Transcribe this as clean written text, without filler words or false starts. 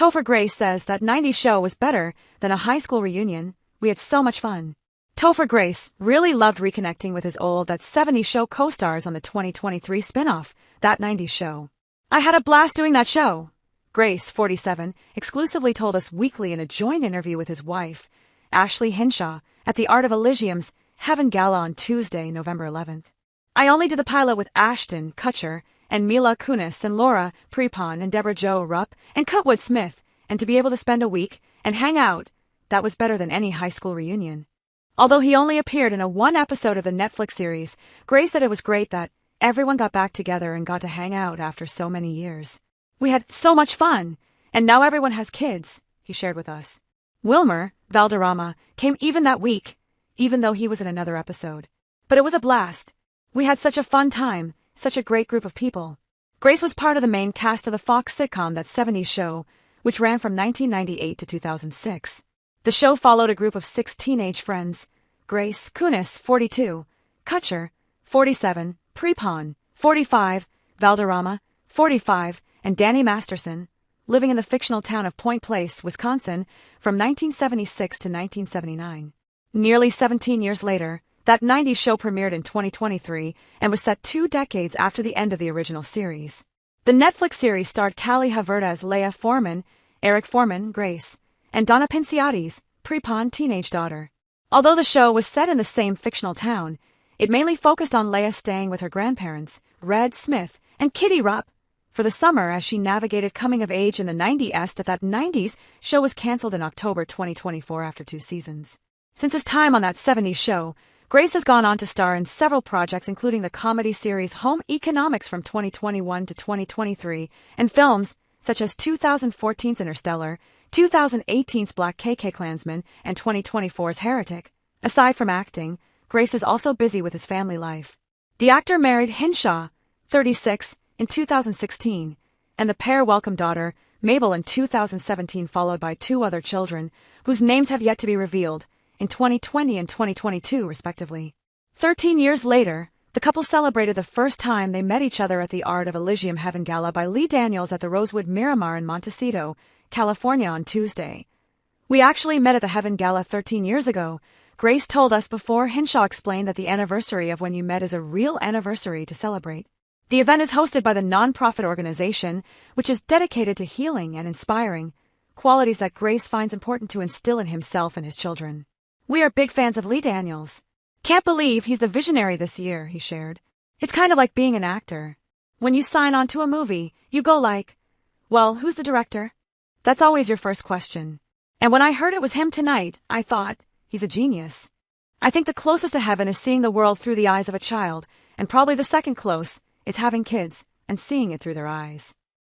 Topher Grace says that 90s show was better than a high school reunion. We had so much fun. Topher Grace really loved reconnecting with his old That 70s Show co-stars on the 2023 spin-off, That 90s Show. I had a blast doing that show. Grace, 47, exclusively told Us Weekly in a joint interview with his wife, Ashley Hinshaw, at the Art of Elysium's Heaven Gala on Tuesday, November 11th. I only did the pilot with Ashton Kutcher and Mila Kunis and Laura Prepon and Deborah Jo Rupp and Kutwood Smith, and to be able to spend a week and hang out, that was better than any high school reunion. Although he only appeared in one episode of the Netflix series, Grace said it was great that everyone got back together and got to hang out after so many years. We had so much fun, and now everyone has kids, he shared with us. Wilmer Valderrama came even that week, even though he was in another episode. But it was a blast. We had such a fun time, such a great group of people. Grace was part of the main cast of the Fox sitcom That 70s Show, which ran from 1998 to 2006. The show followed a group of 6 teenage friends: Grace Kunis, 42, Kutcher, 47, Prepon, 45, Valderrama, 45, and Danny Masterson, living in the fictional town of Point Place, Wisconsin, from 1976 to 1979. Nearly 17 years later, That 90s Show premiered in 2023 and was set 2 decades after the end of the original series. The Netflix series starred Callie Haverda as Leah Foreman, Eric Foreman, Grace, and Donna Pinciotti's Prepon teenage daughter. Although the show was set in the same fictional town, it mainly focused on Leah staying with her grandparents, Red Smith and Kitty Rupp, for the summer as she navigated coming of age in the 90s. That 90s Show was canceled in October 2024 after 2 seasons. Since his time on That 70s Show, Grace has gone on to star in several projects including the comedy series Home Economics from 2021 to 2023 and films such as 2014's Interstellar, 2018's Black KK Klansman, and 2024's Heretic. Aside from acting, Grace is also busy with his family life. The actor married Hinshaw, 36, in 2016, and the pair welcomed daughter, Mabel, in 2017, followed by 2 other children, whose names have yet to be revealed, in 2020 and 2022, respectively. 13 years later, the couple celebrated the first time they met each other at the Art of Elysium Heaven Gala by Lee Daniels at the Rosewood Miramar in Montecito, California on Tuesday. We actually met at the Heaven Gala 13 years ago, Grace told us before Hinshaw explained that the anniversary of when you met is a real anniversary to celebrate. The event is hosted by the nonprofit organization, which is dedicated to healing and inspiring, qualities that Grace finds important to instill in himself and his children. We are big fans of Lee Daniels. Can't believe he's the visionary this year, he shared. It's kind of like being an actor. When you sign on to a movie, you go like, well, who's the director? That's always your first question. And when I heard it was him tonight, I thought, he's a genius. I think the closest to heaven is seeing the world through the eyes of a child, and probably the second close is having kids and seeing it through their eyes.